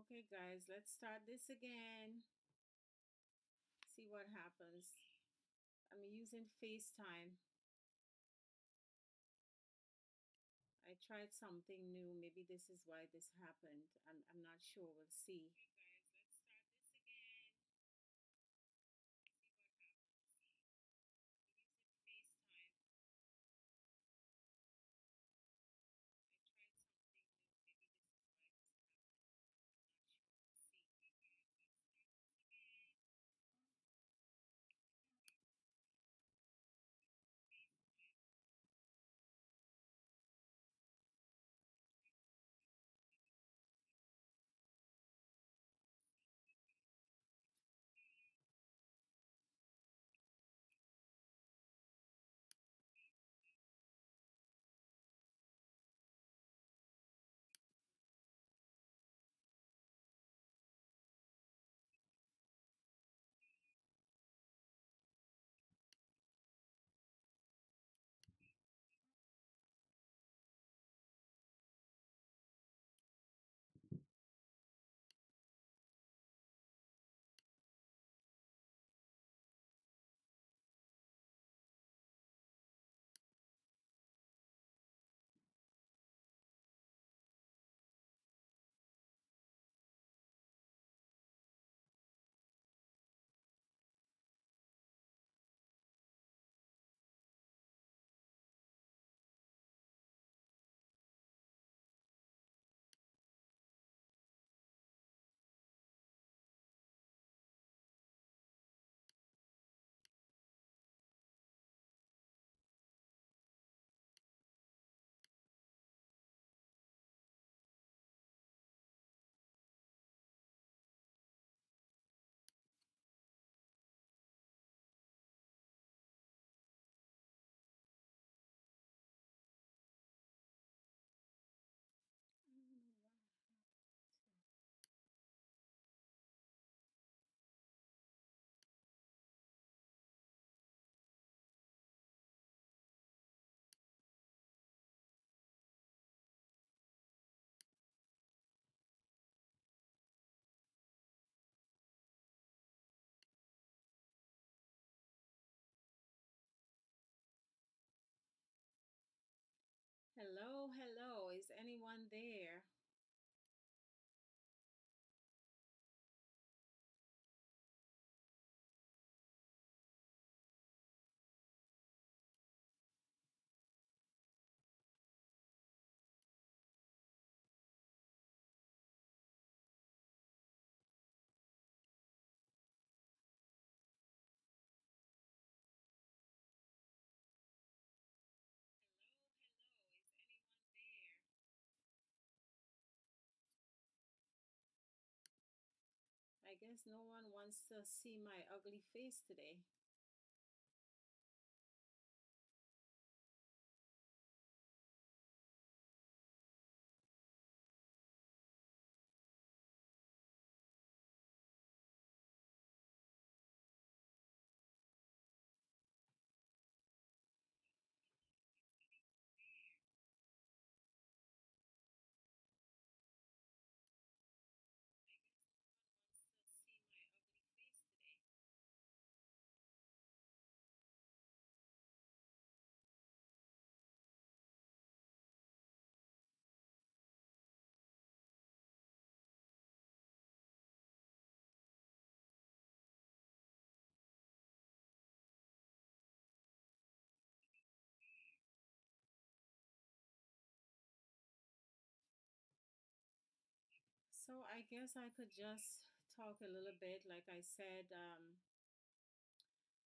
Okay, guys, let's start this again. See what happens. I'm using FaceTime. I tried something new. Maybe this is why this happened. I'm not sure. We'll see. Okay, guys, let's start this again. See what happens. I'm using FaceTime. I tried something new. Maybe this is why this happened. I'm not sure. We'll see. Okay, guys, let's start this again. FaceTime. I don't know what happened. Hello, hello. Is anyone there? Hello, hello. Is anyone there? I guess no one wants to see my ugly face today. I guess no one wants to see my ugly face today. So I guess I could just talk a little bit. Like I said,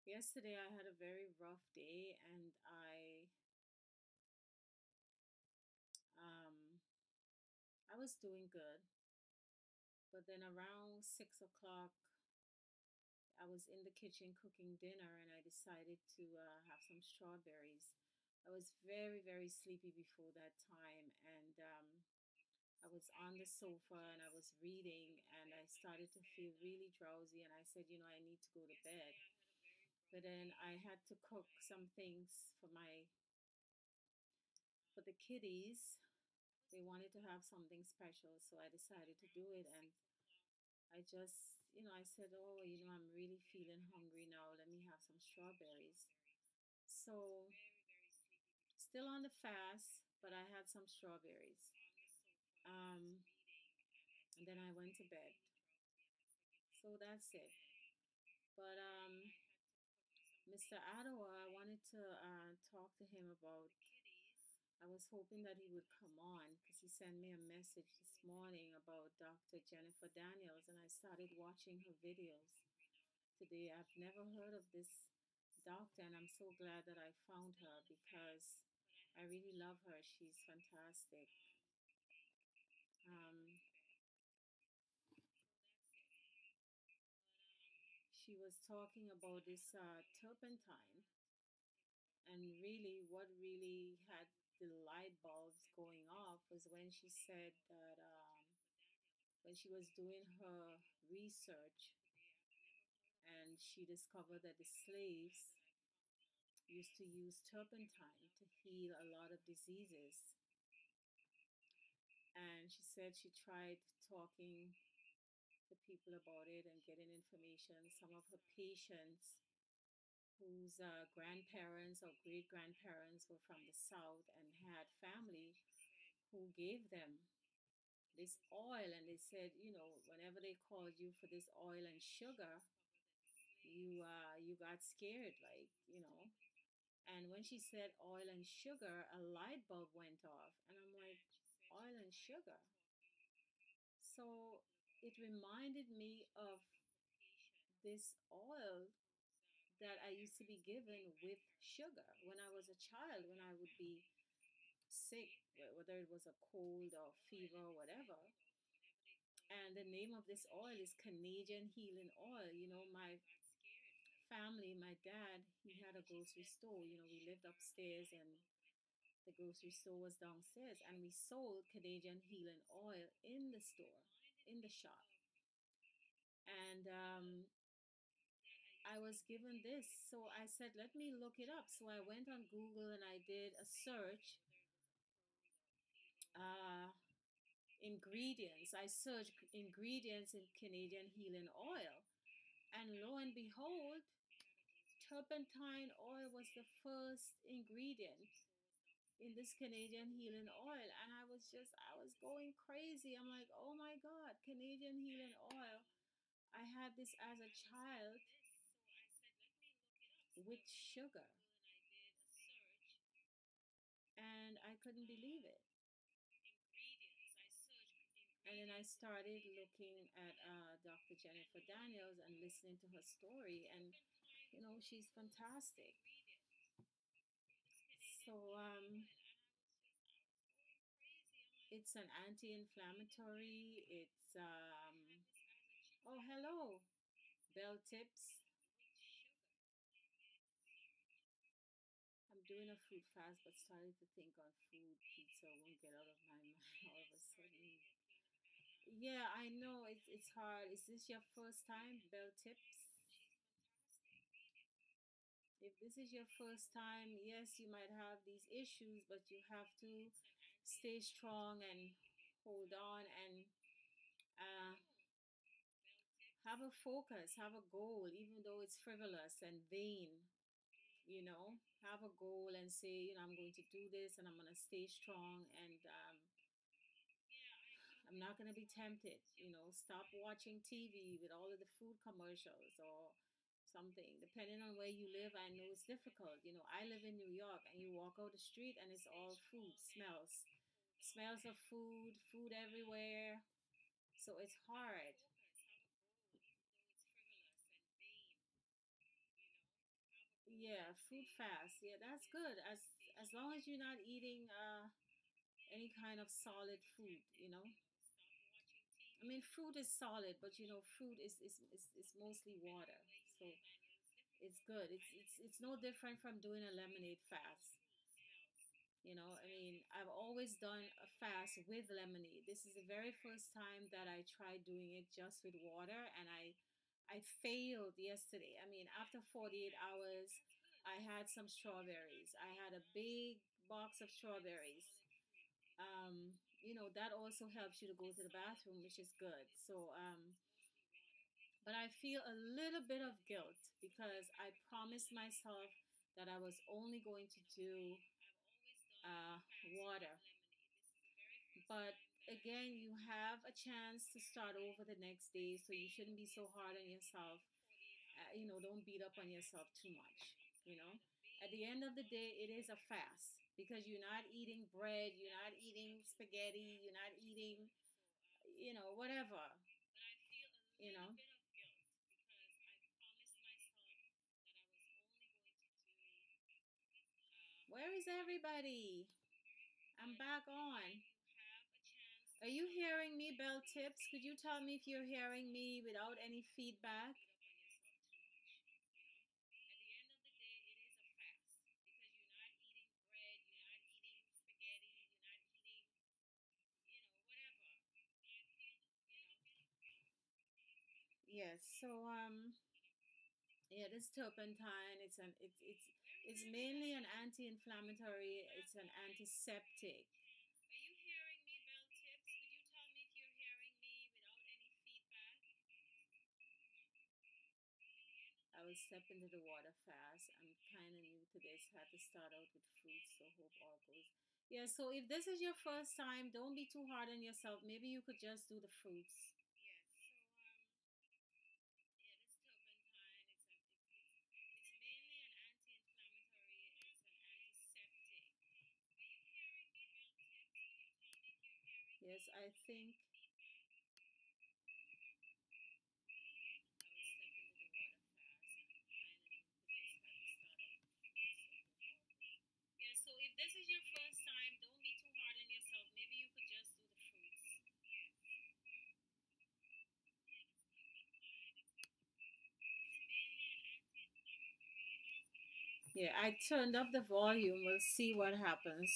yesterday I had a very rough day, and um, I was doing good. But then around 6 o'clock, I was in the kitchen cooking dinner, and I decided to have some strawberries. I was very, very sleepy before that time, and I was on the sofa and I was reading, and I started to feel really drowsy, and I said, I need to go to bed. But then I had to cook some things for the kiddies, They wanted to have something special, so I decided to do it. And I just, I said, oh, I'm really feeling hungry now. Let me have some strawberries. So, still on the fast, but I had some strawberries. Um, and then I went to bed. So that's it. But Mr. Ottawa, I wanted to talk to him about. I was hoping that he would come on because he sent me a message this morning about Dr. Jennifer Daniels, and I started watching her videos today. I've never heard of this doctor, and I'm so glad that I found her because I really love her. She's fantastic. Um, she was talking about this turpentine, and really, what really had the light bulbs going off was when she said that when she was doing her research and she discovered that the slaves used to use turpentine to heal a lot of diseases. And she said she tried talking to people about it and getting information. Some of her patients whose grandparents or great grandparents were from the South and had family who gave them this oil, and they said, whenever they called you for this oil and sugar, you got scared, like, And when she said oil and sugar, a light bulb went off, and I'm like, oil and sugar. So it reminded me of this oil that I used to be given with sugar when I was a child, when I would be sick, whether it was a cold or fever or whatever. And the name of this oil is Canadian Healing Oil. My family, my dad, he had a grocery store. We lived upstairs and the grocery store was downstairs, and we sold Canadian Healing Oil in the store, in the shop. And I was given this, so I said, let me look it up. So I went on Google and I did a search. Uh, Ingredients. I searched ingredients in Canadian Healing Oil, and lo and behold, turpentine oil was the first ingredient in this Canadian Healing Oil. And I was going crazy. I'm like, oh my God, Canadian Healing Oil. I had this as a child with sugar, and I couldn't believe it. And then I started looking at Dr. Jennifer Daniels and listening to her story, and she's fantastic. So it's an anti-inflammatory. It's oh, hello, bell tips. I'm doing a food fast, but started to think on food. Pizza won't get out of my mind all of a sudden. Yeah, I know it's hard. Is this your first time, bell tips? If this is your first time, yes, you might have these issues, but you have to stay strong and hold on and uh, have a focus, have a goal, even though it's frivolous and vain. Have a goal and say, I'm going to do this and I'm going to stay strong, and I'm not going to be tempted. Stop watching TV with all of the food commercials or something. Depending on where you live, I know it's difficult. I live in New York, and you walk out the street and it's all food, smells of food, food everywhere. So it's hard. Yeah, food fast. Yeah, that's good. As long as you're not eating any kind of solid food. I mean, fruit is solid, but fruit is mostly water. So it's good. It's no different from doing a lemonade fast. I mean, I've always done a fast with lemonade. This is the very first time that I tried doing it just with water, and I failed yesterday. I mean, after 48 hours, I had some strawberries. I had a big box of strawberries. that also helps you to go to the bathroom, which is good. So, but I feel a little bit of guilt because I promised myself that I was only going to do uh, water. But again, you have a chance to start over the next day, so you shouldn't be so hard on yourself. Don't beat up on yourself too much. You know, at the end of the day, it is a fast because you're not eating bread, you're not eating spaghetti, you're not eating, whatever. You know, where is everybody? I'm back on. Are you hearing me, Bell Tips? Could you tell me if you're hearing me without any feedback? Yes. So yeah, this turpentine, it's mainly an anti-inflammatory, it's an antiseptic. I will step into the water fast. I'm kind of new to this. Had to start out with fruits, so hope all goes. Yeah, so if this is your first time, don't be too hard on yourself. Maybe you could just do the fruits. Yes, I think yeah, I turned up the volume. We'll see what happens.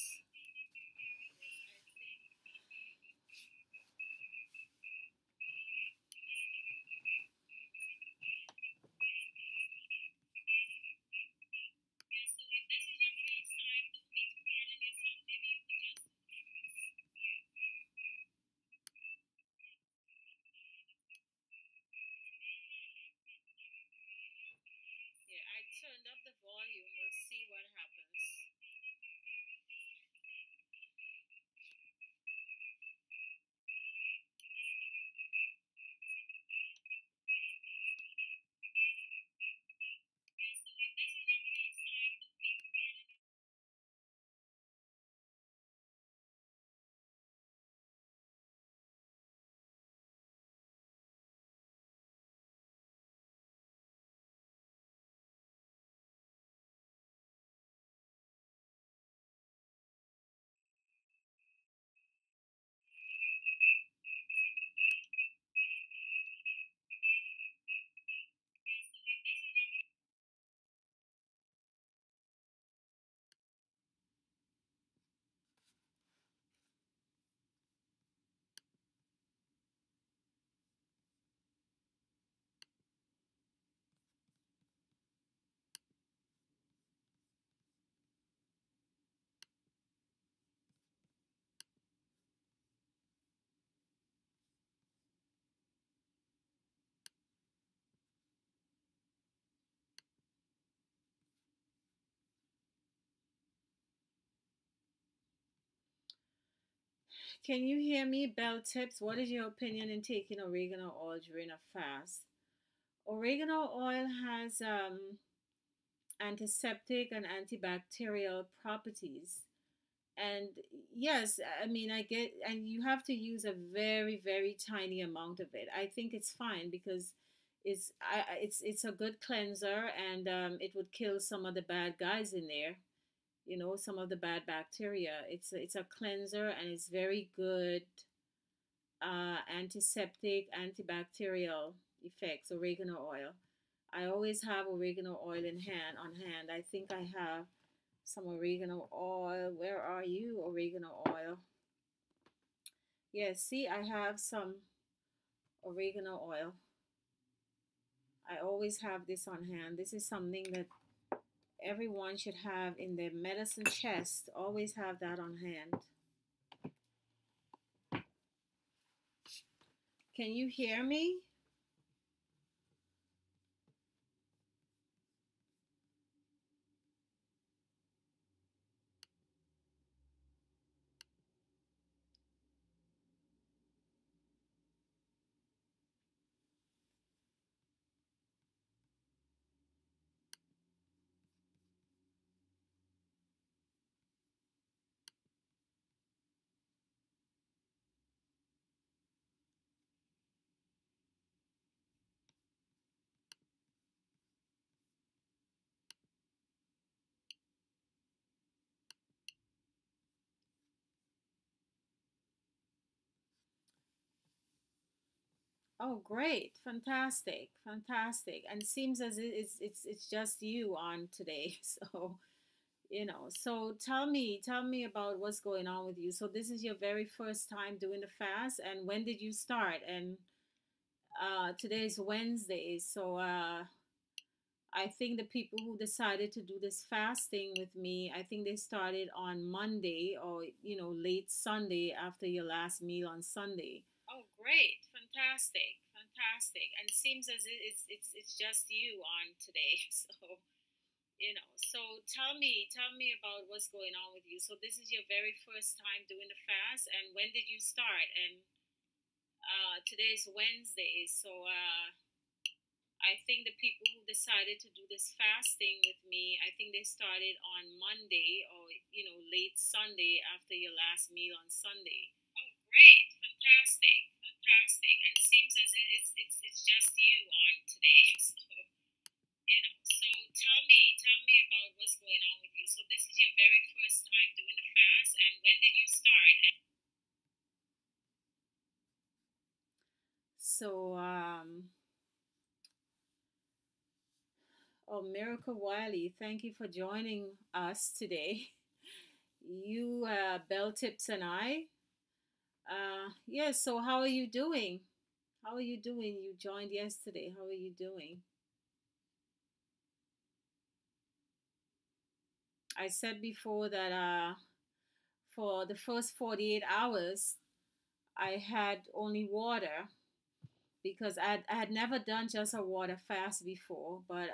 Yeah, I turned up the volume. We'll see what happens. Can you hear me, Bell Tips? What is your opinion in taking oregano oil during a fast? Oregano oil has antiseptic and antibacterial properties. And yes, I mean, I get, and you have to use a very, very tiny amount of it. I think it's fine because it's a good cleanser, and it would kill some of the bad guys in there. Some of the bad bacteria. It's a cleanser, and it's very good antiseptic, antibacterial effects. Oregano oil. I always have oregano oil in hand on hand. I think I have some oregano oil. Where are you, oregano oil? Yes, see, I have some oregano oil. I always have this on hand. This is something that everyone should have in their medicine chest. Always have that on hand. Can you hear me? Oh, great. Fantastic. Fantastic. And it seems as it's just you on today. So, so tell me about what's going on with you. So this is your very first time doing the fast, and when did you start? And today is Wednesday. So I think the people who decided to do this fasting with me, I think they started on Monday or, late Sunday after your last meal on Sunday. Oh, great. Fantastic. Fantastic. And it seems as it's just you on today. So tell me about what's going on with you. So this is your very first time doing the fast, and when did you start? And today is Wednesday. So I think the people who decided to do this fasting with me, I think they started on Monday or, late Sunday after your last meal on Sunday. Oh, great. Fantastic. Fantastic. And it seems as it's just you on today. So tell me about what's going on with you. So this is your very first time doing the fast, and when did you start? So, oh, Miracle Wiley, thank you for joining us today. You, Bell Tips, and I. Yes, so how are you doing? How are you doing? You joined yesterday. How are you doing? I said before that for the first 48 hours, I had only water because I had never done just a water fast before, but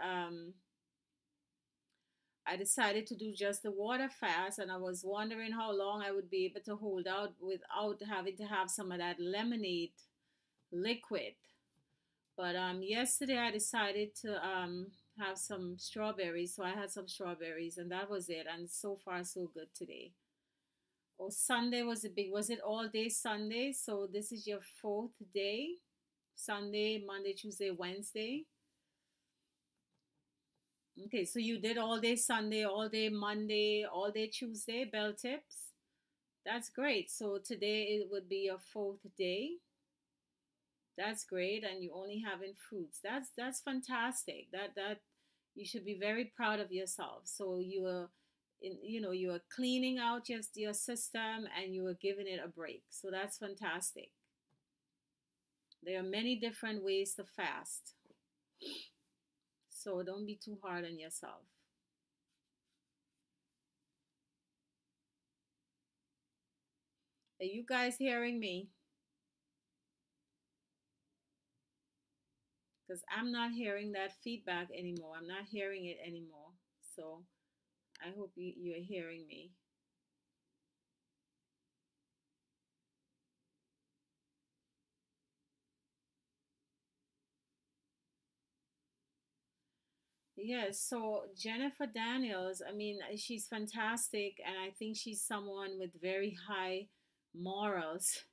I decided to do just the water fast, and I was wondering how long I would be able to hold out without having to have some of that lemonade liquid. But yesterday I decided to have some strawberries, so I had some strawberries, and that was it. And so far, so good today. Oh, Sunday was a big. Was it all day Sunday? So this is your fourth day. Sunday, Monday, Tuesday, Wednesday. Okay, so you did all day Sunday, all day Monday, all day Tuesday, bell tips. That's great. So today it would be your fourth day. That's great, and you only having fruits. That's fantastic. That you should be very proud of yourself. So you are, you are cleaning out just your system, and you are giving it a break. So that's fantastic. There are many different ways to fast, so don't be too hard on yourself. Are you guys hearing me? Because I'm not hearing that feedback anymore. I'm not hearing it anymore. So I hope you're hearing me. Yes, so Jennifer Daniels, I mean, she's fantastic, and I think she's someone with very high morals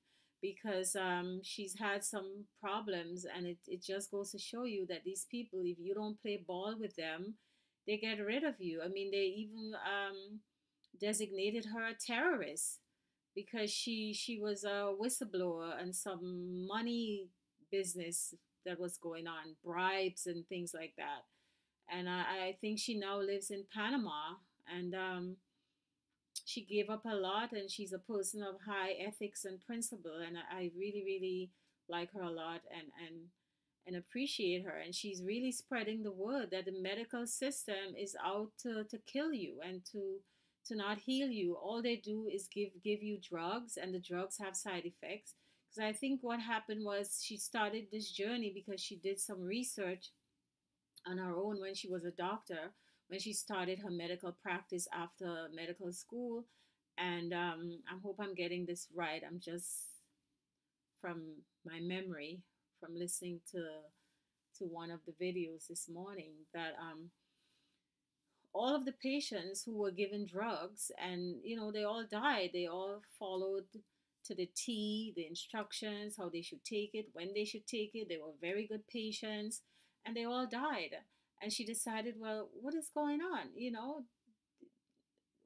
because she's had some problems, and it just goes to show you that these people, if you don't play ball with them, they get rid of you. I mean, they even designated her a terrorist because she was a whistleblower and some money business that was going on, bribes and things like that. And I think she now lives in Panama, and she gave up a lot, and she's a person of high ethics and principle, and I really really like her a lot, and appreciate her, and she's really spreading the word that the medical system is out to kill you and to not heal you. All they do is give you drugs, and the drugs have side effects. Because I think what happened was she started this journey because she did some research on her own when she was a doctor, when she started her medical practice after medical school. And I hope I'm getting this right. I'm just from my memory from listening to one of the videos this morning that all of the patients who were given drugs, and they all died. They all followed to the T the instructions, how they should take it, when they should take it. They were very good patients, and they all died. And she decided, well, what is going on?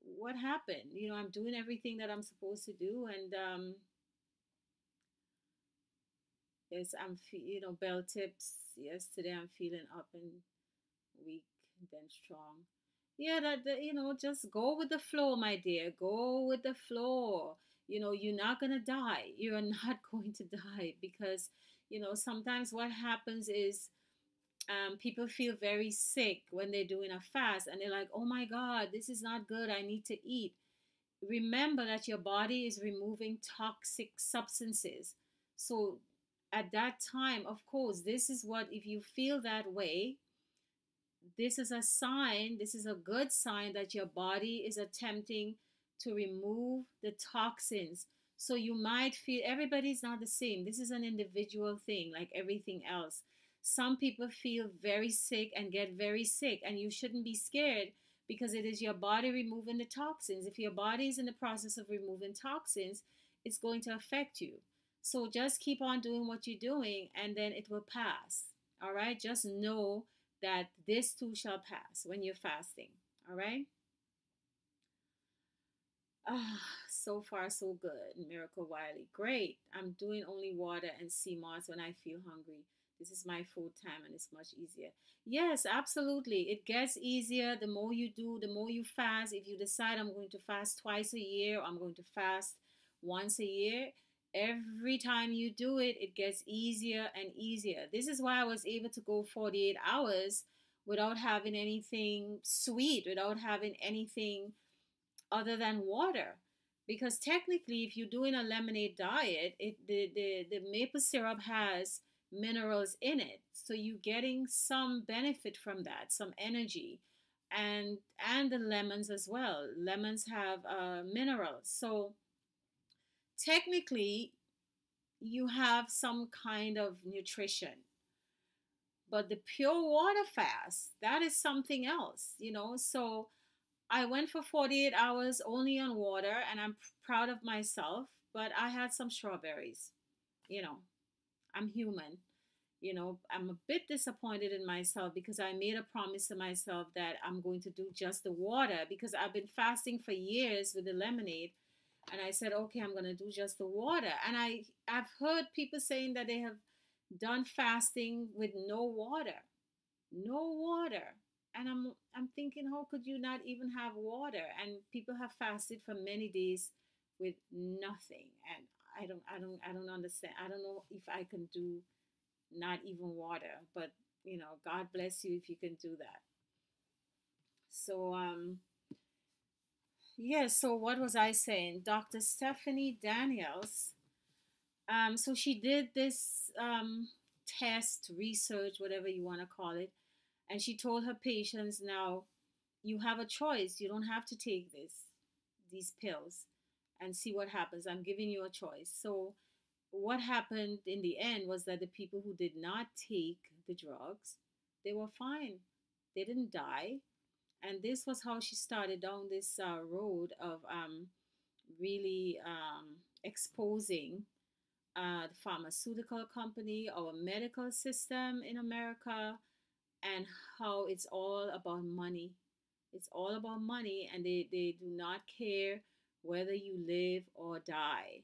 What happened? I'm doing everything that I'm supposed to do, and yes, bell tips. Yesterday I'm feeling up and weak, then strong. Yeah, that just go with the flow, my dear. Go with the flow. You're not gonna die. You're not going to die because sometimes what happens is people feel very sick when they're doing a fast, and they're like, oh my God, this is not good. I need to eat. Remember that your body is removing toxic substances. So at that time, of course, this is what, if you feel that way, this is a sign, this is a good sign that your body is attempting to remove the toxins. So you might feel, everybody's not the same. This is an individual thing, like everything else. Some people feel very sick and get very sick, and you shouldn't be scared because it is your body removing the toxins. If your body is in the process of removing toxins, it's going to affect you. So just keep on doing what you're doing, and then it will pass. All right, just know that this too shall pass when you're fasting. All right. Ah, so far so good. Miracle Wiley, great. I'm doing only water and sea moss when I feel hungry. This is my food time and it's much easier. Yes, absolutely. It gets easier the more you do, the more you fast. If you decide I'm going to fast twice a year, or I'm going to fast once a year, every time you do it, it gets easier and easier. This is why I was able to go 48 hours without having anything sweet, without having anything other than water. Because technically, if you're doing a lemonade diet, the maple syrup has minerals in it. So you're getting some benefit from that, some energy. And the lemons as well. Lemons have minerals. So technically, you have some kind of nutrition. But the pure water fast, that is something else. So I went for 48 hours only on water, and I'm proud of myself, but I had some strawberries. You know, I'm human. I'm a bit disappointed in myself because I made a promise to myself that I'm going to do just the water because I've been fasting for years with the lemonade. And I said, okay, I'm going to do just the water. And I've heard people saying that they have done fasting with no water. No water. And I'm thinking, how could you not even have water? And people have fasted for many days with nothing. And I don't understand. I don't know if I can do not even water, but God bless you if you can do that. So yeah, so what was I saying? Dr. Stephanie Daniels. So she did this test, research, whatever you want to call it, and she told her patients, now you have a choice. You don't have to take these pills and see what happens. I'm giving you a choice. So what happened in the end was that the people who did not take the drugs, they were fine. They didn't die. And this was how she started down this road of really exposing the pharmaceutical company, our medical system in America, and how it's all about money. It's all about money, and they do not care whether you live or die.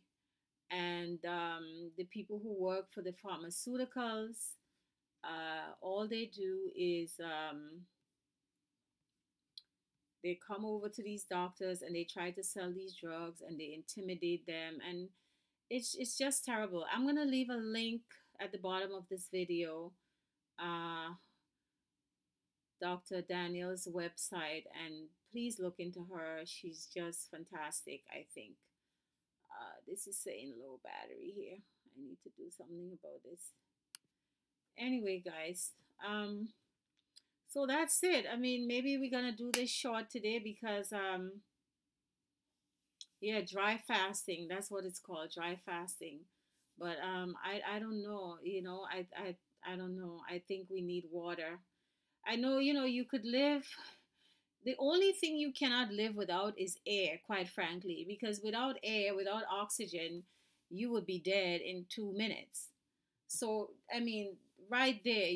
And the people who work for the pharmaceuticals, all they do is they come over to these doctors and they try to sell these drugs and they intimidate them, and it's just terrible. I'm gonna leave a link at the bottom of this video, uh, Dr. Daniel's website, and please look into her. She's just fantastic, I think. This is saying low battery here. I need to do something about this. Anyway, guys, um, so that's it. I mean, maybe we're gonna do this short today because yeah, dry fasting. That's what it's called, dry fasting. But I don't know. I don't know. I think we need water. I know, you could live. The only thing you cannot live without is air, quite frankly, because without air, without oxygen, you would be dead in 2 minutes. So, I mean, right there,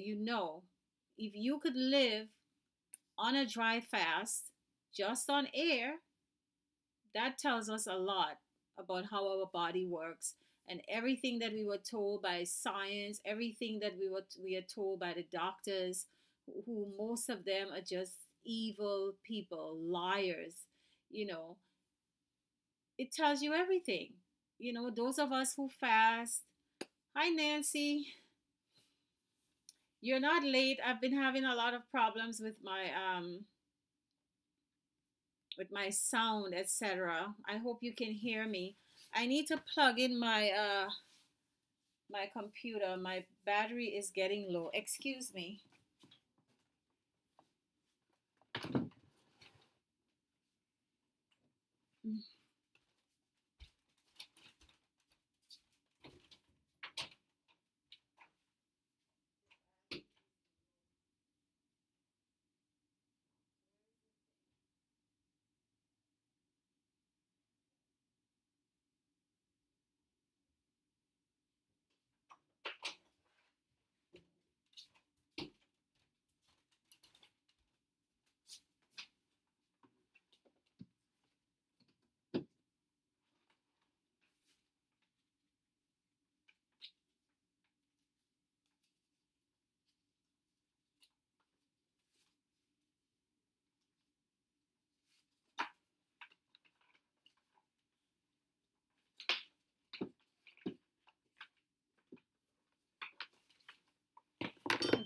if you could live on a dry fast just on air, that tells us a lot about how our body works, and everything that we were told by science, everything that we are told by the doctors, who most of them are just evil people, liars. You know, it tells you everything. Those of us who fast. Hi, Nancy. You're not late. I've been having a lot of problems with my sound, etc. I hope you can hear me. I need to plug in my computer. My battery is getting low. Excuse me.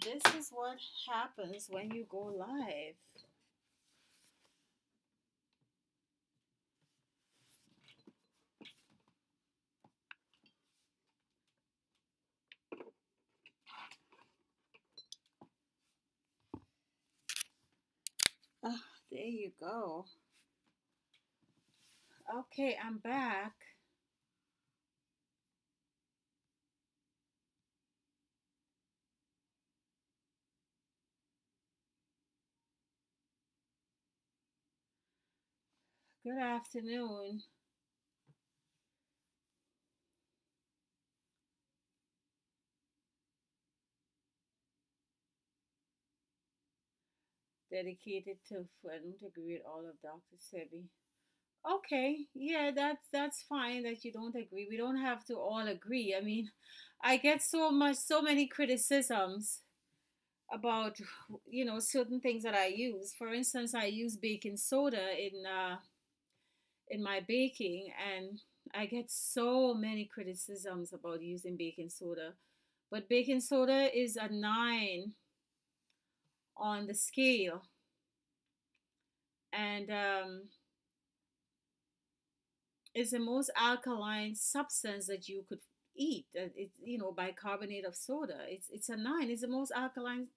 This is what happens when you go live. Ah, there you go. Okay, I'm back. Good afternoon. Dedicated to food. I don't agree with all of Dr. Sebi. Okay, yeah, that's fine that you don't agree. We don't have to all agree. I mean, I get so many criticisms about certain things that I use. For instance, I use baking soda in my baking, and I get so many criticisms about using baking soda. But baking soda is a 9 on the scale, and is the most alkaline substance that you could eat. It's bicarbonate of soda. It's a 9. It's the most alkaline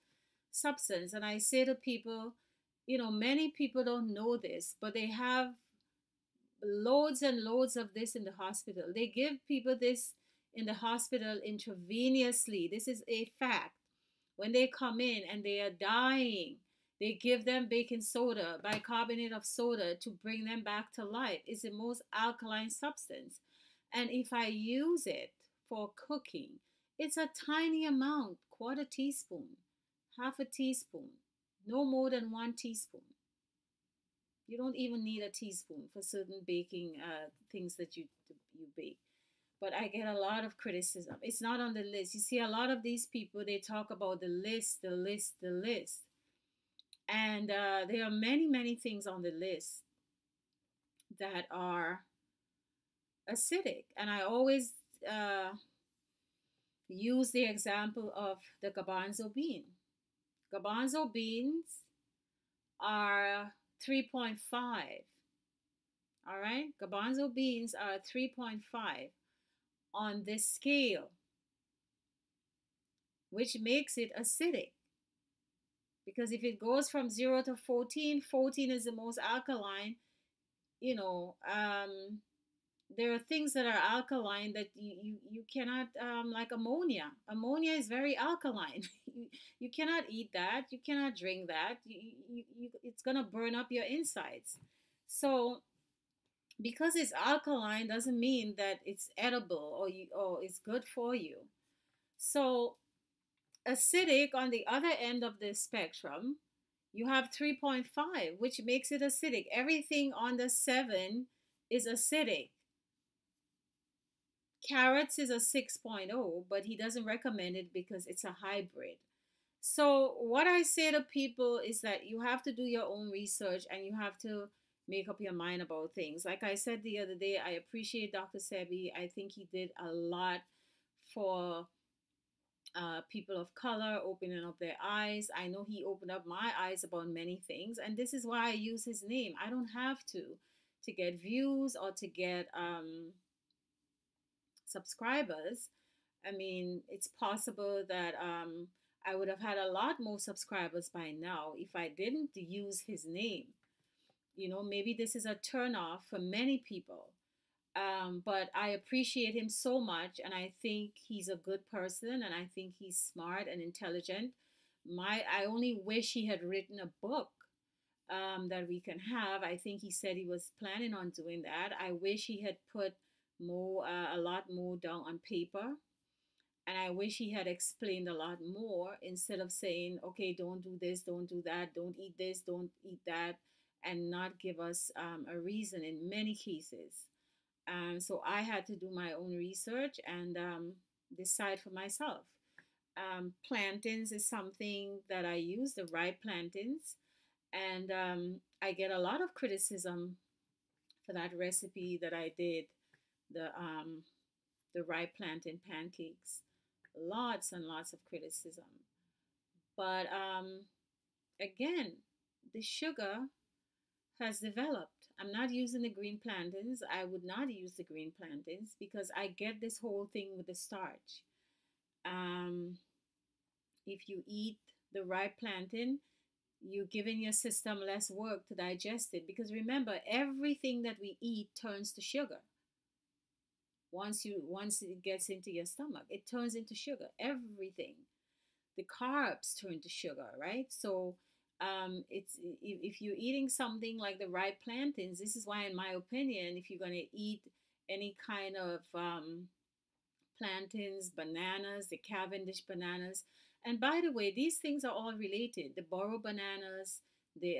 substance. And I say to people, many people don't know this, but they have loads and loads of this in the hospital. They give people this in the hospital intravenously. This is a fact. When they come in and they are dying, they give them baking soda, bicarbonate of soda, to bring them back to life. It's the most alkaline substance. And if I use it for cooking, it's a tiny amount, quarter teaspoon, half a teaspoon, no more than 1 teaspoon. You don't even need a teaspoon for certain baking things that you bake. But I get a lot of criticism. It's not on the list. You see, a lot of these people, they talk about the list, the list, the list. And there are many, many things on the list that are acidic. And I always uh, use the example of the garbanzo bean. Garbanzo beans are 3.5. All right? Garbanzo beans are 3.5. on this scale, which makes it acidic. Because if it goes from 0 to 14, 14 is the most alkaline, you know, there are things that are alkaline that you cannot, like ammonia. Ammonia is very alkaline. You cannot eat that. You cannot drink that. It's going to burn up your insides. So because it's alkaline doesn't mean that it's edible or it's good for you. So acidic on the other end of the spectrum, you have 3.5, which makes it acidic. Everything on the 7 is acidic. Carrots is a 6.0, but he doesn't recommend it because it's a hybrid. So, what I say to people is that you have to do your own research and you have to make up your mind about things. Like I said the other day, I appreciate Dr. Sebi. I think he did a lot for people of color, opening up their eyes. I know he opened up my eyes about many things, and this is why I use his name. I don't have to get views or to get subscribers. I mean, it's possible that I would have had a lot more subscribers by now if I didn't use his name. You know, maybe this is a turnoff for many people. But I appreciate him so much, and I think he's a good person, and I think he's smart and intelligent. I only wish he had written a book that we can have. I think he said he was planning on doing that. I wish he had put a lot more down on paper, and I wish he had explained a lot more instead of saying, okay, don't do this, don't do that, don't eat this, don't eat that, and not give us a reason in many cases. So I had to do my own research and decide for myself. Plantains is something that I use, the ripe plantains, and I get a lot of criticism for that recipe that I did, the um, the ripe plantain pancakes. Lots and lots of criticism. But again, the sugar has developed. I'm not using the green plantains. I would not use the green plantains because I get this whole thing with the starch. Um, if you eat the ripe plantain, you're giving your system less work to digest it because remember, everything that we eat turns to sugar. Once it gets into your stomach, it turns into sugar. Everything, the carbs turn to sugar, right? So it's if you're eating something like the ripe plantains, this is why, in my opinion, if you're gonna eat any kind of plantains, bananas, the Cavendish bananas, and by the way, these things are all related. The Boro bananas, the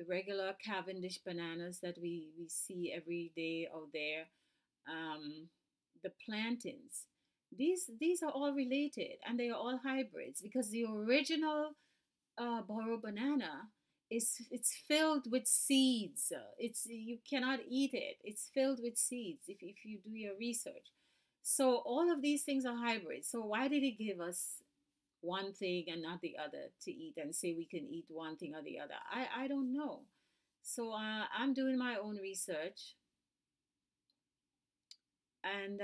regular Cavendish bananas that we see every day out there, the plantains. These are all related and they are all hybrids because the original Boro banana is it's filled with seeds. It's you cannot eat it. It's filled with seeds if you do your research. So all of these things are hybrids. So why did he give us one thing and not the other to eat and say we can eat one thing or the other? I don't know. So I'm doing my own research and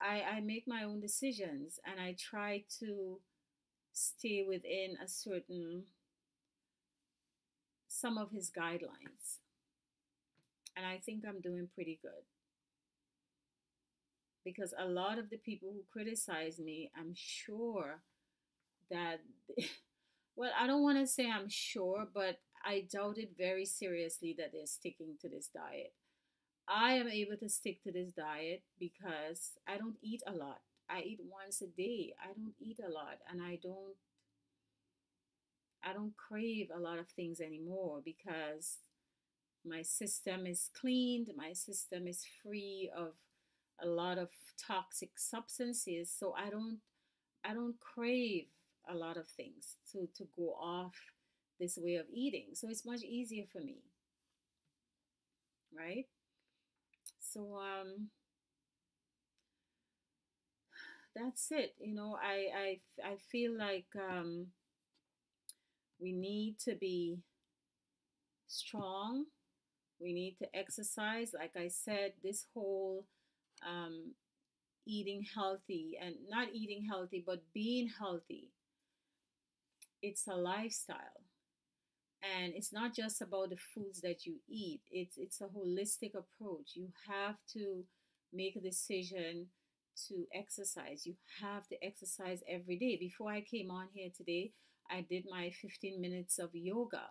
I make my own decisions and I try to stay within a certain some of his guidelines. And I think I'm doing pretty good because a lot of the people who criticize me, I'm sure that, well, I don't want to say I'm sure, but I doubt it very seriously that they're sticking to this diet. I am able to stick to this diet because I don't eat a lot. I eat once a day. I don't eat a lot and I don't crave a lot of things anymore because my system is cleaned, my system is free of a lot of toxic substances, so I don't crave a lot of things to go off this way of eating. So it's much easier for me, right? So that's it. I feel like we need to be strong. We need to exercise. Like I said, this whole um, eating healthy and not eating healthy, but being healthy, it's a lifestyle. And it's not just about the foods that you eat, it's a holistic approach. You have to make a decision to exercise. You have to exercise every day. Before I came on here today, I did my 15 minutes of yoga.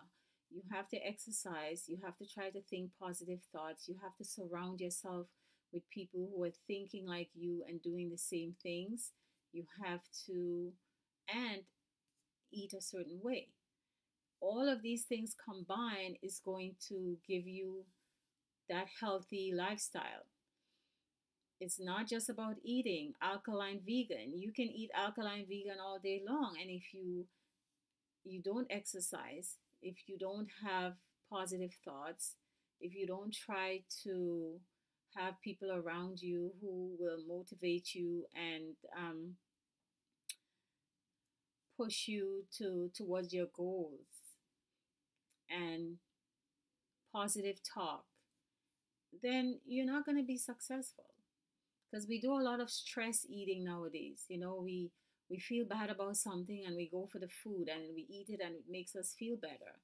You have to exercise. You have to try to think positive thoughts. You have to surround yourself with people who are thinking like you and doing the same things. You have to, and eat a certain way. All of these things combined is going to give you that healthy lifestyle. It's not just about eating alkaline vegan. You can eat alkaline vegan all day long, and if you don't exercise, if you don't have positive thoughts, if you don't try to have people around you who will motivate you and push you to towards your goals and positive talk, then you're not going to be successful. Because we do a lot of stress eating nowadays. We feel bad about something and we go for the food and we eat it and it makes us feel better.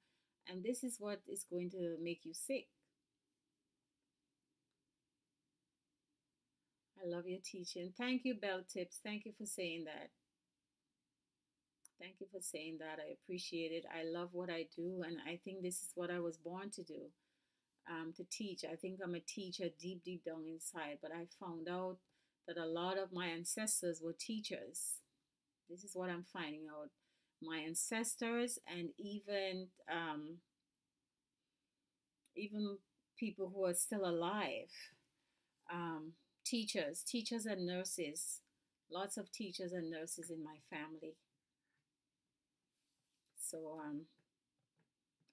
And this is what is going to make you sick. I love your teaching. Thank you, Bell Tips. Thank you for saying that. Thank you for saying that. I appreciate it. I love what I do, and I think this is what I was born to do, to teach. I think I'm a teacher deep, deep down inside, but I found out that a lot of my ancestors were teachers. This is what I'm finding out. My ancestors and even people who are still alive, um, teachers and nurses, lots of teachers and nurses in my family. So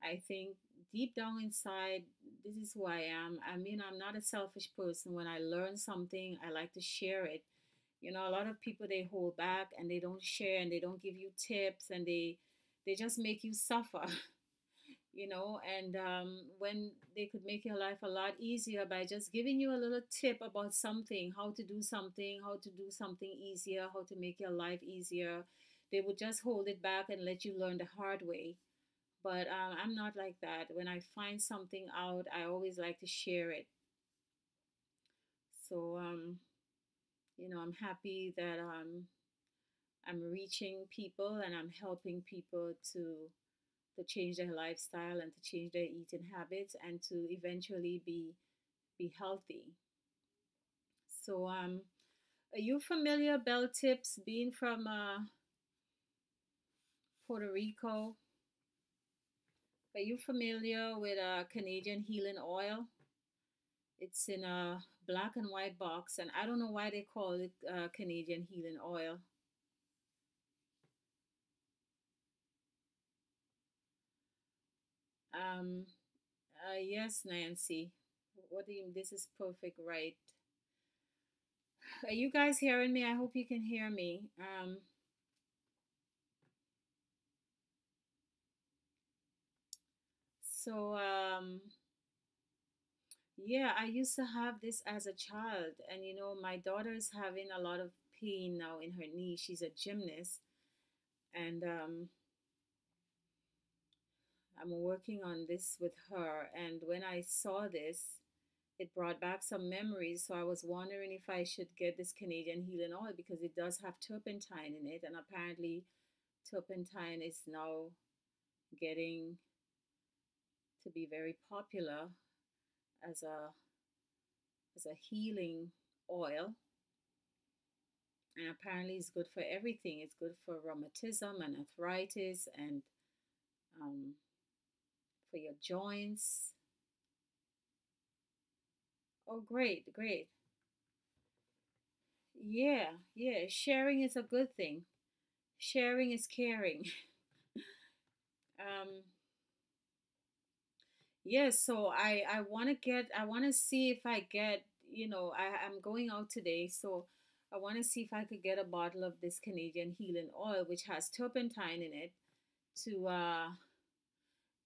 I think deep down inside, this is who I am. I mean, I'm not a selfish person. When I learn something, I like to share it. A lot of people, they hold back and they don't share and they don't give you tips, and they just make you suffer. And when they could make your life a lot easier by just giving you a little tip about something, how to do something easier, how to make your life easier, they would just hold it back and let you learn the hard way. But I'm not like that. When I find something out, I always like to share it. So I'm happy that I'm reaching people and I'm helping people to change their lifestyle and to change their eating habits and to eventually be healthy. So are you familiar, Bell Tips, being from Puerto Rico? Are you familiar with Canadian healing oil? It's in a black and white box, and I don't know why they call it Canadian healing oil. Um, yes, Nancy. What do you? This is perfect, right? Are you guys hearing me? I hope you can hear me. So yeah, I used to have this as a child, and my daughter is having a lot of pain now in her knee. She's a gymnast, and I'm working on this with her. And when I saw this, it brought back some memories. So I was wondering if I should get this Canadian healing oil because it does have turpentine in it, and apparently turpentine is now getting to be very popular as a healing oil, and apparently it's good for everything. It's good for rheumatism and arthritis and um, for your joints. Oh, great, great. Yeah, yeah. Sharing is a good thing. Sharing is caring. um, yes, so I want to see if I get, I'm going out today, so I want to see if I could get a bottle of this Canadian healing oil, which has turpentine in it, to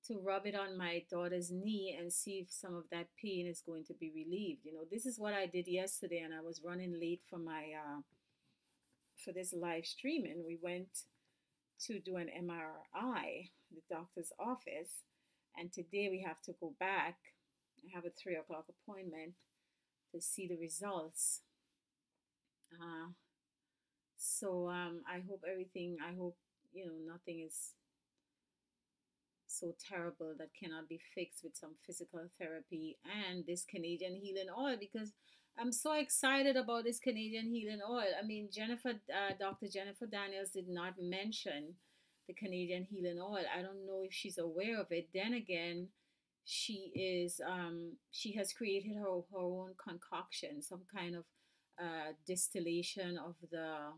to rub it on my daughter's knee and see if some of that pain is going to be relieved. This is what I did yesterday, and I was running late for my for this live streaming. We went to do an MRI, the doctor's office, and today we have to go back. I have a 3 o'clock appointment to see the results. Uh, I hope everything. I hope nothing is so terrible that cannot be fixed with some physical therapy and this Canadian healing oil, because I'm so excited about this Canadian healing oil. I mean, Dr. Jennifer Daniels did not mention the Canadian healing oil. I don't know if she's aware of it. Then again, she has created her own concoction, some kind of distillation of the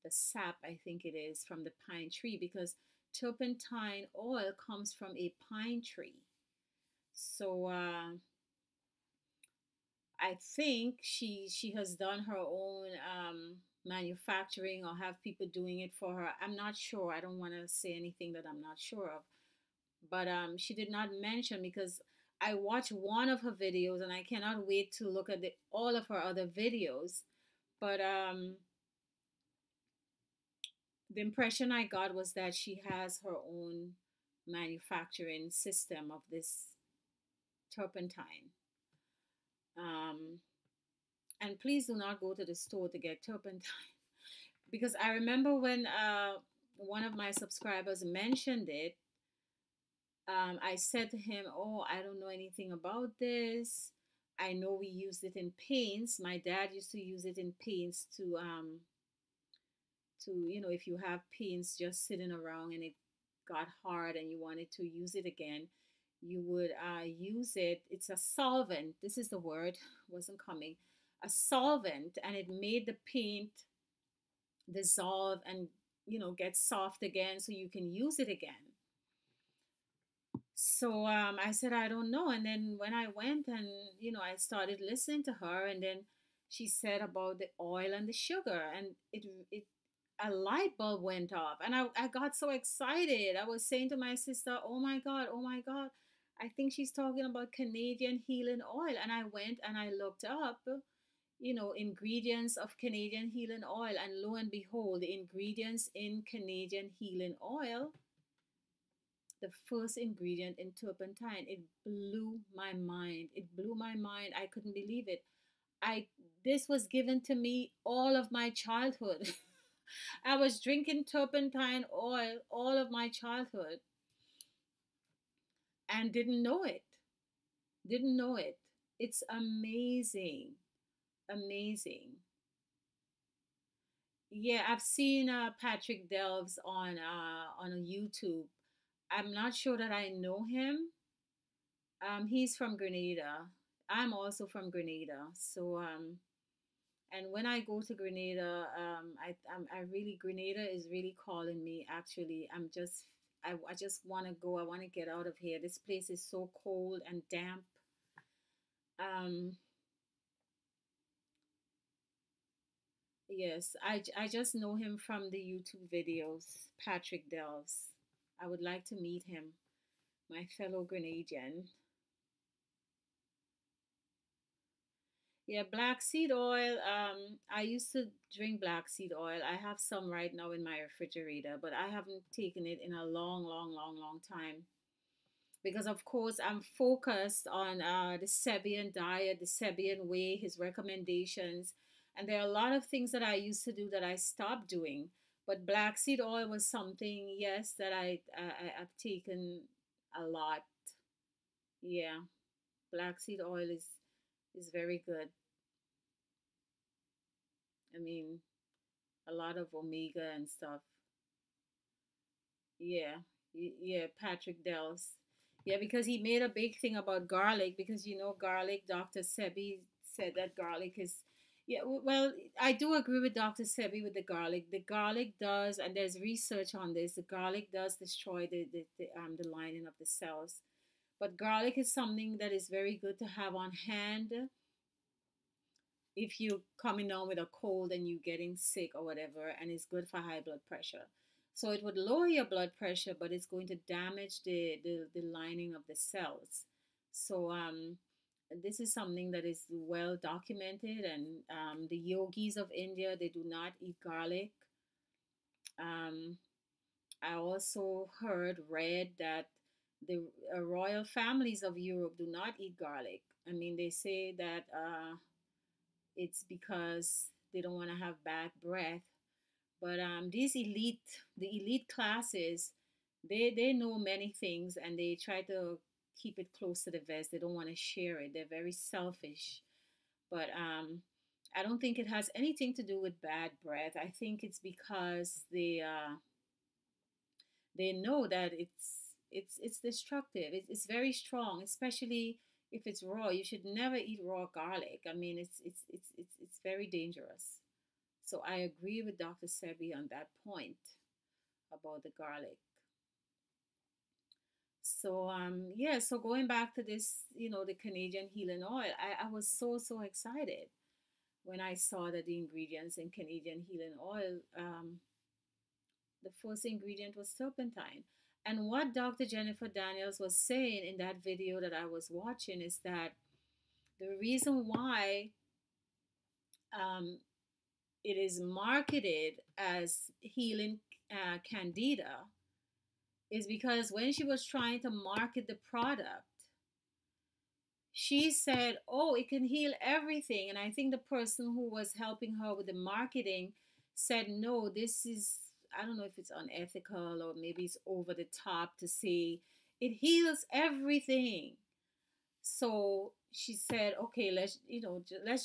sap, I think it is, from the pine tree, because turpentine oil comes from a pine tree. So I think she has done her own manufacturing, or have people doing it for her. I'm not sure. I don't want to say anything that I'm not sure of. But she did not mention, because I watched one of her videos and I cannot wait to look at all of her other videos. But the impression I got was that she has her own manufacturing system of this turpentine. Um, and please do not go to the store to get turpentine, because I remember when one of my subscribers mentioned it. I said to him, "Oh, I don't know anything about this. I know we used it in paints. My dad used to use it in paints to if you have paints just sitting around and it got hard and you wanted to use it again, you would use it. It's a solvent. This is the word, wasn't coming. A solvent, and it made the paint dissolve and get soft again, so you can use it again." So I said, I don't know. And then when I went and I started listening to her, and then she said about the oil and the sugar, and it a light bulb went off, and I got so excited. I was saying to my sister, "Oh my god, oh my god, I think she's talking about Canadian healing oil." And I went and I looked up ingredients of Canadian healing oil, and lo and behold, the ingredients in Canadian healing oil, the first ingredient in turpentine, it blew my mind. It blew my mind. I couldn't believe it. I This was given to me all of my childhood. I was drinking turpentine oil all of my childhood and didn't know it. Didn't know it. It's amazing. Amazing. Yeah, I've seen Patrick Delves on YouTube. I'm not sure that I know him. He's from Grenada. I'm also from Grenada. So and when I go to Grenada, I really, Grenada is really calling me. Actually, I just want to go. I want to get out of here. This place is so cold and damp. Um, yes, I just know him from the YouTube videos. Patrick Delves. I would like to meet him, my fellow Grenadian. Yeah, black seed oil. I used to drink black seed oil. I have some right now in my refrigerator, but I haven't taken it in a long, long, long, long time. Because of course I'm focused on the Sebian diet, the Sebian way, his recommendations, and there are a lot of things that I used to do that I stopped doing. But black seed oil was something, yes, that I've taken a lot. Yeah, black seed oil is very good. I mean, a lot of omega and stuff. Yeah, yeah, Patrick Dells. Yeah, because he made a big thing about garlic, because garlic. Dr. Sebi said that garlic is. Yeah, well, I do agree with Dr. Sebi with the garlic. The garlic does, and there's research on this. The garlic does destroy the lining of the cells, but garlic is something that is very good to have on hand if you coming down with a cold and you getting sick or whatever, and it's good for high blood pressure. So it would lower your blood pressure, but it's going to damage the lining of the cells. So this is something that is well documented, and the yogis of India, they do not eat garlic. Um, I also read that the royal families of Europe do not eat garlic. I mean, they say that it's because they don't want to have bad breath. But the elite classes, they know many things, and they try to keep it close to the vest. They don't want to share it. They're very selfish. But I don't think it has anything to do with bad breath. I think it's because they know that it's destructive. It's very strong, especially if it's raw. You should never eat raw garlic. I mean, it's very dangerous. So I agree with Dr. Sebi on that point about the garlic. So yeah, so going back to this, the Canadian healing oil, I was so excited when I saw that the ingredients in Canadian healing oil, the first ingredient was turpentine. And what Dr. Jennifer Daniels was saying in that video that I was watching is that the reason why um, it is marketed as healing candida is because when she was trying to market the product, she said, "Oh, it can heal everything." And I think the person who was helping her with the marketing said, "No, this is, I don't know if it's unethical or maybe it's over the top to say it heals everything." So she said, "Okay, let's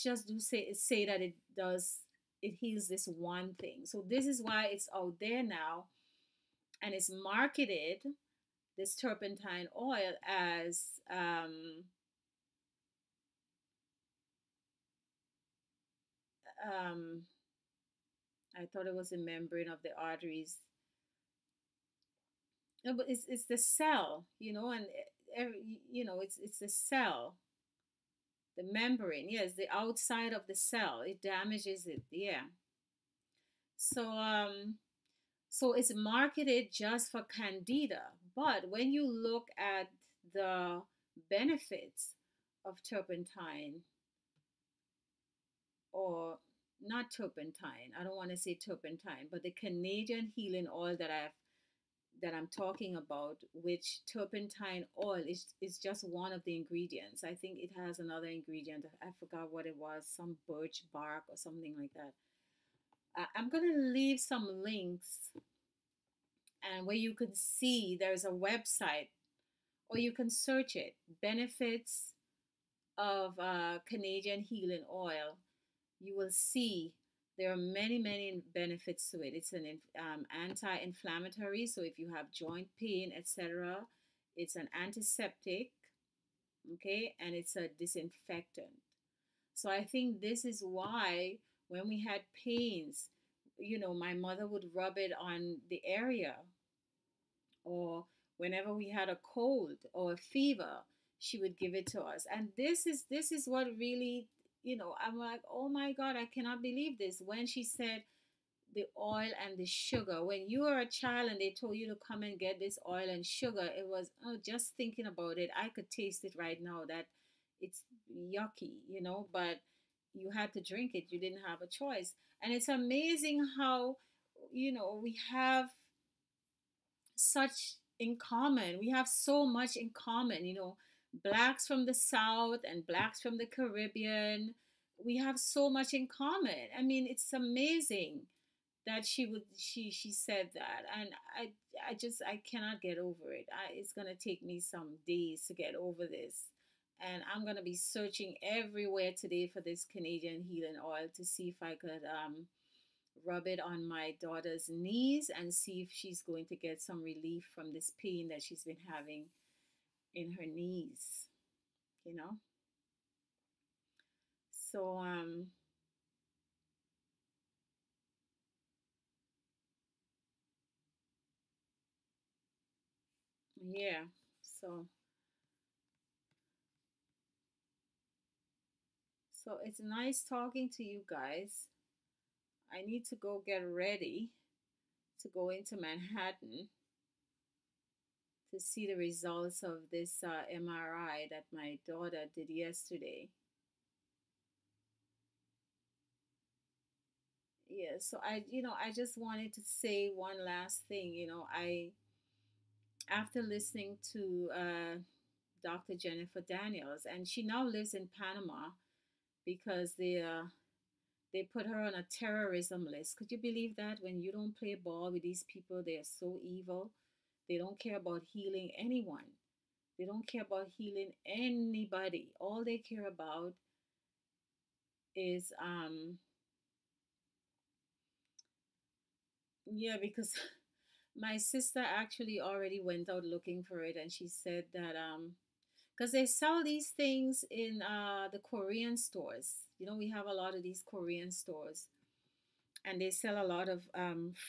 just say that it heals this one thing." So this is why it's out there now, and it's marketed, this turpentine oil, as um, I thought it was the membrane of the arteries. No, but it's the cell, and it's the cell, the membrane. Yes, the outside of the cell. It damages it. Yeah. So so it's marketed just for candida, but when you look at the benefits of turpentine, or not turpentine, I don't want to say turpentine, but the Canadian healing oil that I'm talking about, which turpentine oil is just one of the ingredients. I think it has another ingredient. I forgot what it was, some birch bark or something like that. I'm going to leave some links, and where you can see there's a website, or you can search it, benefits of Canadian healing oil. You will see there are many benefits to it. It's an anti-inflammatory, so if you have joint pain, etc., it's an antiseptic, okay, and it's a disinfectant. So I think this is why when we had pains, my mother would rub it on the area, or whenever we had a cold or a fever, she would give it to us. And this is what really, I'm like, oh my God, I cannot believe this. When she said the oil and the sugar, when you were a child and they told you to come and get this oil and sugar, it was, oh, just thinking about it, I could taste it right now that it's yucky, but you had to drink it. You didn't have a choice. And it's amazing how, we have such in common. We have so much in common, blacks from the South and blacks from the Caribbean. We have so much in common. I mean, it's amazing that she said that, and I cannot get over it. It's gonna take me some days to get over this, and I'm gonna be searching everywhere today for this Canadian healing oil to see if I could rub it on my daughter's knees and see if she's going to get some relief from this pain that she's been having in her knees, you know? So, yeah. So, so it's nice talking to you guys. I need to go get ready to go into Manhattan to see the results of this MRI that my daughter did yesterday. Yeah, so I just wanted to say one last thing. After listening to Dr. Jennifer Daniels, and she now lives in Panama because they put her on a terrorism list. Could you believe that? When you don't play ball with these people, they are so evil. They don't care about healing anyone. They don't care about healing anybody. All they care about is yeah, because my sister actually already went out looking for it, and she said that because they sell these things in the Korean stores. We have a lot of these Korean stores, and they sell a lot of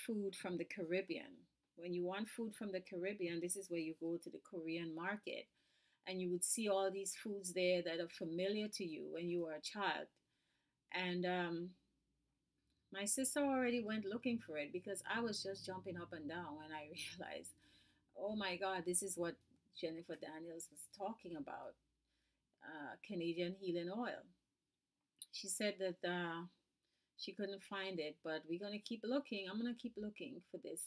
food from the Caribbean. When you want food from the Caribbean, this is where you go to the Korean market, and you would see all these foods there that are familiar to you when you were a child. And my sister already went looking for it because I was just jumping up and down when I realized, oh my God, this is what Jennifer Daniels was talking about, Canadian healing oil. She said that she couldn't find it, but we're going to keep looking. I'm going to keep looking for this.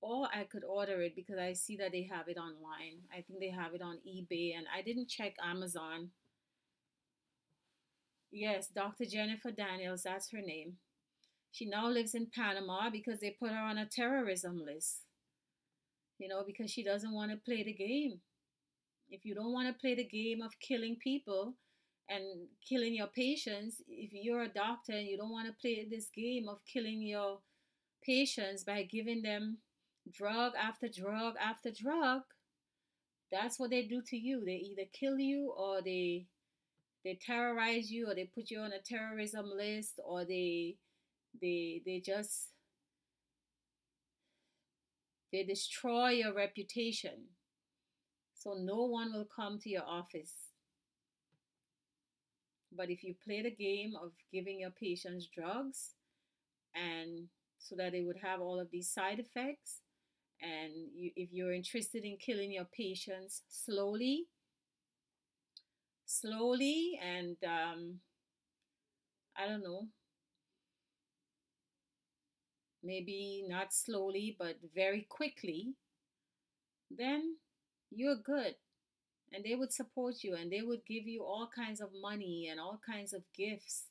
Or I could order it because I see that they have it online. I think they have it on eBay, and I didn't check Amazon. Yes, Dr. Jennifer Daniels, that's her name. She now lives in Panama because they put her on a terrorism list, because she doesn't want to play the game. If you don't want to play the game of killing people and killing your patients, if you're a doctor and you don't want to play this game of killing your patients by giving them drug after drug after drug, that's what they do to you. They either kill you, or they terrorize you, or they put you on a terrorism list, or they just they destroy your reputation. So no one will come to your office. But if you play the game of giving your patients drugs, and so that they would have all of these side effects, and if you're interested in killing your patients slowly, and I don't know, maybe not slowly, but very quickly, then you're good. And they would support you, and they would give you all kinds of money and all kinds of gifts.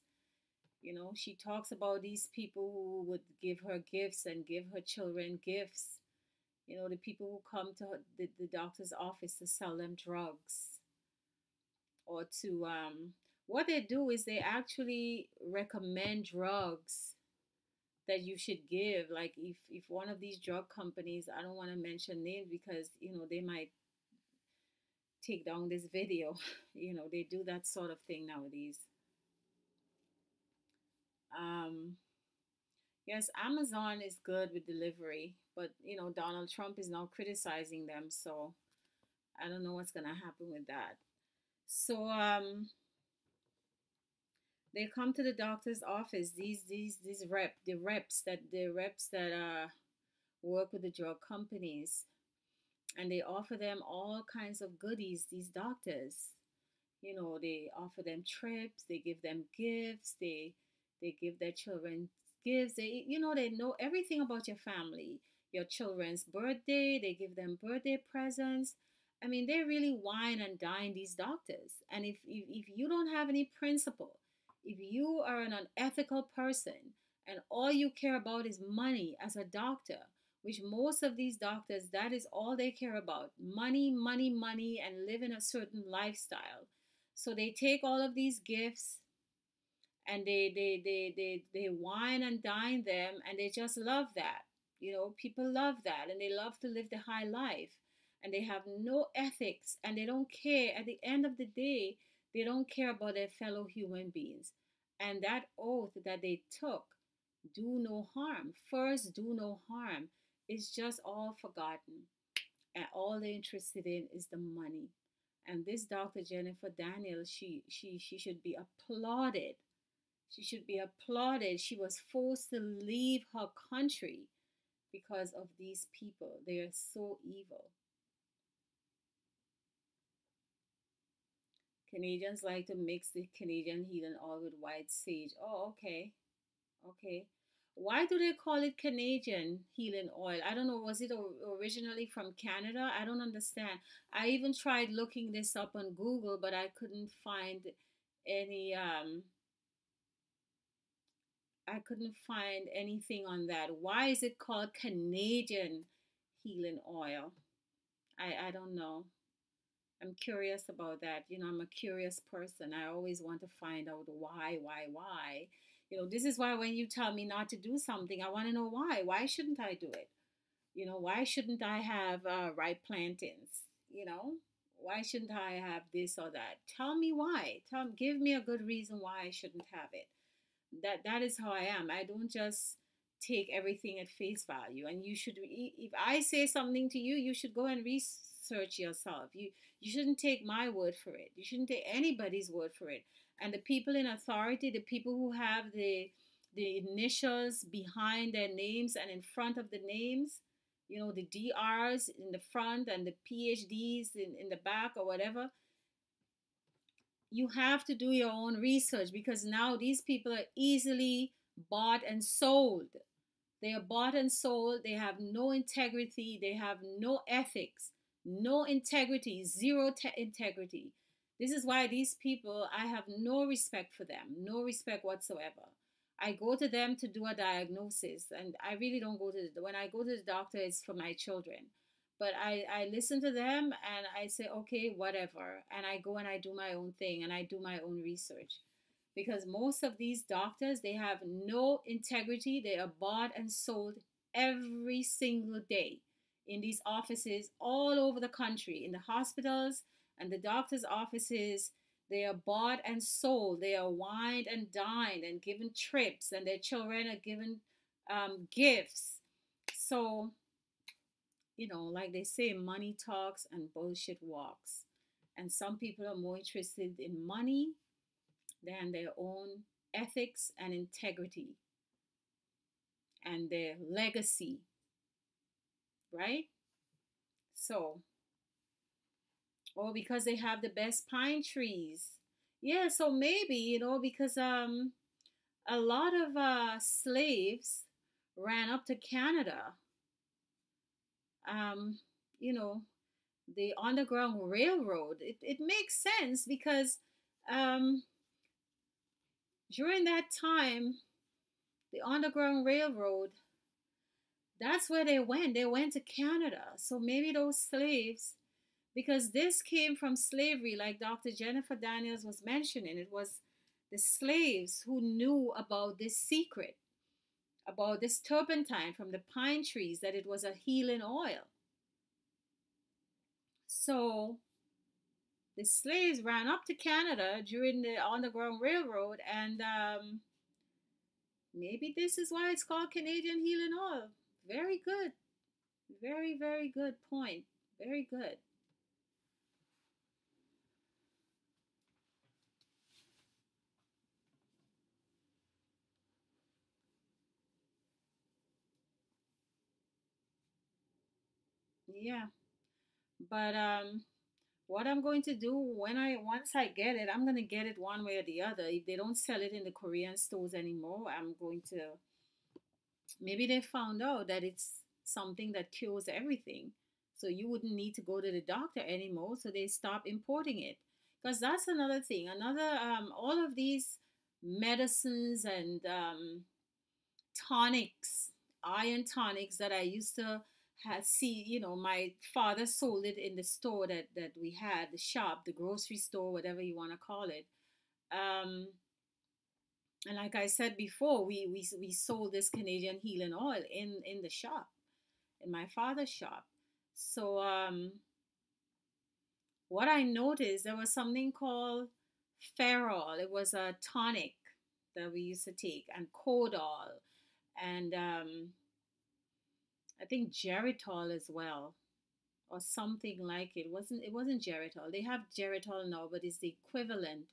She talks about these people who would give her gifts and give her children gifts. The people who come to the doctor's office to sell them drugs, or to what they do is they actually recommend drugs that you should give. Like, if one of these drug companies, I don't want to mention names because they might take down this video. They do that sort of thing nowadays. um yes, Amazon is good with delivery, but Donald Trump is now criticizing them, so I don't know what's gonna happen with that. So they come to the doctor's office, these reps that work with the drug companies, and they offer them all kinds of goodies. These doctors, they offer them trips, they give them gifts, they give their children gifts. They know everything about your family, your children's birthday. They give them birthday presents. I mean, they really wine and dine these doctors. And if you don't have any principle, if you are an unethical person, and all you care about is money as a doctor, which most of these doctors, that is all they care about: money, money, money, and living a certain lifestyle. So they take all of these gifts, and they wine and dine them, and they just love that. People love that, and they love to live the high life, and they have no ethics, and they don't care. At the end of the day, they don't care about their fellow human beings. And that oath that they took, do no harm, first do no harm, is just all forgotten, and all they're interested in is the money. And this Dr. Jennifer Daniels, she should be applauded. She should be applauded. She was forced to leave her country because of these people. They are so evil. Canadians like to mix the Canadian healing oil with white sage. Oh, okay. Okay. Why do they call it Canadian healing oil? I don't know. Was it originally from Canada? I don't understand. I even tried looking this up on Google, but I couldn't find any I couldn't find anything on that. Why is it called Canadian healing oil? I don't know. I'm curious about that. I'm a curious person. I always want to find out why. This is why when you tell me not to do something, I want to know why. Why shouldn't I do it? Why shouldn't I have ripe plantains? You know, why shouldn't I have this or that? Tell me why. Give me a good reason why I shouldn't have it. That is how I am. I don't just take everything at face value. And you should, if I say something to you, you should go and research yourself. You shouldn't take my word for it. You shouldn't take anybody's word for it. And the people in authority, the people who have the initials behind their names and in front of the names, the DRs in the front and the PhDs in the back or whatever, you have to do your own research, because now these people are easily bought and sold. They are bought and sold. They have no integrity. They have no ethics, no integrity, zero integrity. This is why these people, I have no respect for them, no respect whatsoever. I go to them to do a diagnosis, and I really don't go to when I go to the doctor, it's for my children. But I listen to them and I say, okay, whatever. And I go and I do my own thing and I do my own research, because most of these doctors, they have no integrity. They are bought and sold every single day in these offices all over the country, in the hospitals and the doctors' offices. They are bought and sold. They are wined and dined and given trips, and their children are given gifts. So, like they say, money talks and bullshit walks. And some people are more interested in money than their own ethics and integrity and their legacy, right? So, or because they have the best pine trees. Yeah, so maybe, because a lot of slaves ran up to Canada. Um, you know, the Underground Railroad. It makes sense because um, during that time, the Underground Railroad, that's where they went. They went to Canada. So maybe those slaves, because this came from slavery, like Dr. Jennifer Daniels was mentioning, it was the slaves who knew about this secret, about this turpentine from the pine trees, that it was a healing oil. So the slaves ran up to Canada during the Underground Railroad, and maybe this is why it's called Canadian healing oil. Very good. Very, very good point. Very good. Yeah. But what I'm going to do once I get it, I'm gonna get it one way or the other. If they don't sell it in the Korean stores anymore, I'm going to, maybe they found out that it's something that cures everything. So you wouldn't need to go to the doctor anymore. So they stop importing it. Because that's another thing. All of these medicines and tonics, iron tonics that I used to see, my father sold it in the store that we had, the shop, the grocery store, whatever you want to call it. Um, and like I said before, we sold this Canadian healing oil in the shop, in my father's shop. So what I noticed, there was something called Ferrol. It was a tonic that we used to take, and Codol, and I think Geritol as well, or something like it. It wasn't Geritol. They have Geritol now, but it's the equivalent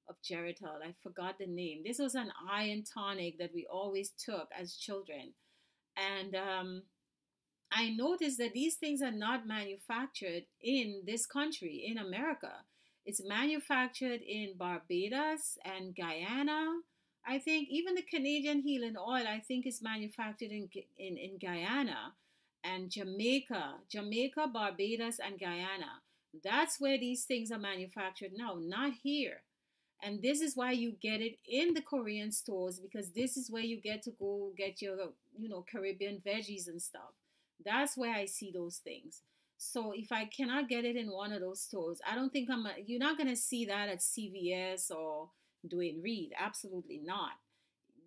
of Geritol. I forgot the name. This was an iron tonic that we always took as children. And I noticed that these things are not manufactured in this country, in America. It's manufactured in Barbados and Guyana. I think even the Canadian healing oil, I think, is manufactured in Guyana and Jamaica, Barbados, and Guyana. That's where these things are manufactured now, not here. And this is why you get it in the Korean stores, because this is where you get to go get your, Caribbean veggies and stuff. That's where I see those things. So if I cannot get it in one of those stores, I don't think you're not going to see that at CVS or Duane Reade. Absolutely not.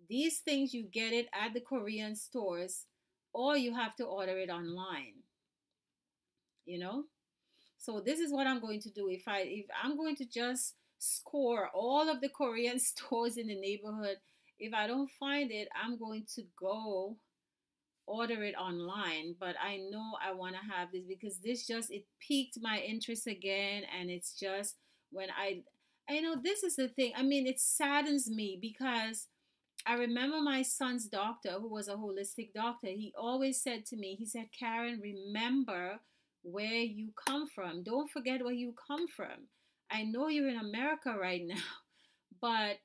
These things, you get it at the Korean stores, or you have to order it online, you know? So this is what I'm going to do. If I'm going to just score all of the Korean stores in the neighborhood, if I don't find it, I'm going to go order it online. But I know I want to have this because this just, it piqued my interest again. And it's just, when I know, this is the thing. I mean, it saddens me because I remember my son's doctor, who was a holistic doctor. He always said to me, he said, Karen, remember where you come from. Don't forget where you come from. I know you're in America right now, but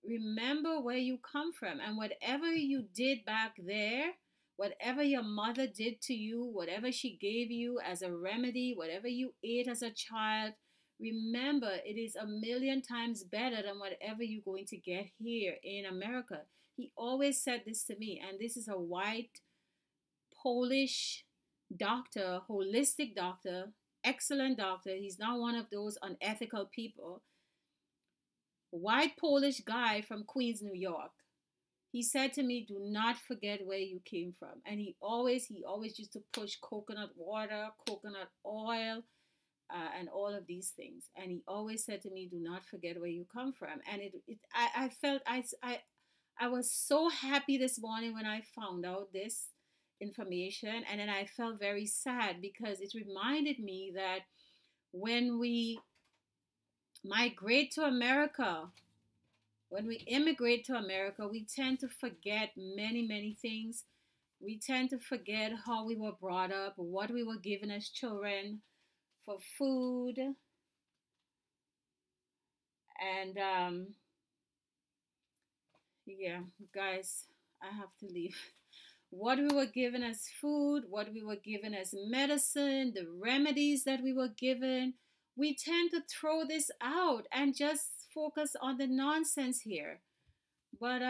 remember where you come from. And whatever you did back there, whatever your mother did to you, whatever she gave you as a remedy, whatever you ate as a child, remember, it is a million times better than whatever you're going to get here in America. He always said this to me, and this is a white Polish doctor, holistic doctor, excellent doctor. He's not one of those unethical people. White Polish guy from Queens, New York. He said to me, do not forget where you came from. And he always used to push coconut water, coconut oil, and all of these things. And he always said to me, do not forget where you come from. And I felt, I was so happy this morning when I found out this information. And then I felt very sad because it reminded me that when we migrate to America, when we immigrate to America, we tend to forget many, many things. We tend to forget how we were brought up, what we were given as children for food. And yeah, guys, I have to leave. What we were given as food, what we were given as medicine, the remedies that we were given, we tend to throw this out and just focus on the nonsense here. But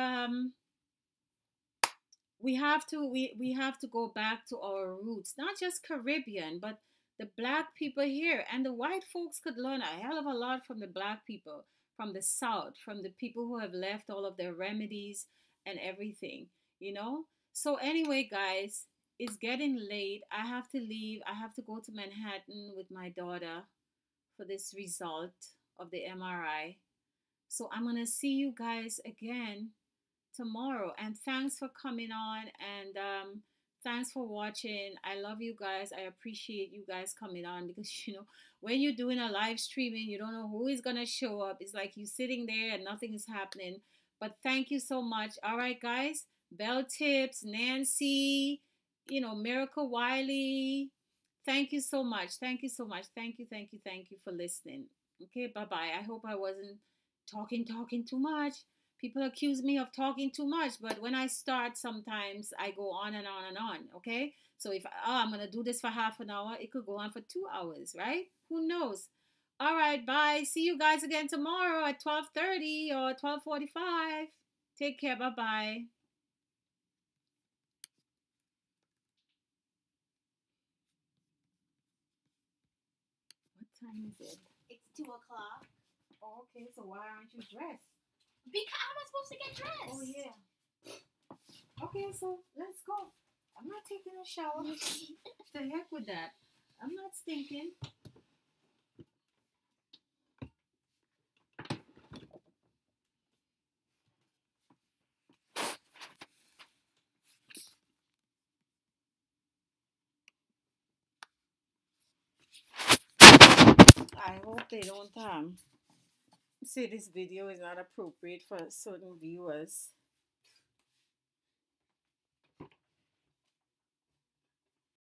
we have to go back to our roots, not just Caribbean, but the black people here. And the white folks could learn a hell of a lot from the black people, from the South, from the people who have left all of their remedies and everything, you know? So anyway, guys, it's getting late. I have to leave. I have to go to Manhattan with my daughter for this result of the MRI. So I'm gonna see you guys again tomorrow. And thanks for coming on, and thanks for watching. I love you guys. I appreciate you guys coming on because when you're doing a live streaming, you don't know who is gonna show up. It's like you sitting there and nothing is happening. But thank you so much. All right, guys. Bell Tips, Nancy, Miracle Wiley. Thank you so much. Thank you so much. Thank you, thank you, thank you for listening. Okay, bye-bye. I hope I wasn't talking too much. People accuse me of talking too much, but when I start, sometimes I go on and on and on. Okay, so if I'm gonna do this for half an hour, it could go on for 2 hours, right? Who knows? All right, bye. See you guys again tomorrow at 12:30 or 12:45. Take care. Bye bye. What time is it? It's 2 o'clock. Oh, okay, so why aren't you dressed? Because how am I supposed to get dressed? Oh yeah. Okay, so let's go. I'm not taking a shower. The heck with that. I'm not stinking. I hope they don't say this video is not appropriate for certain viewers.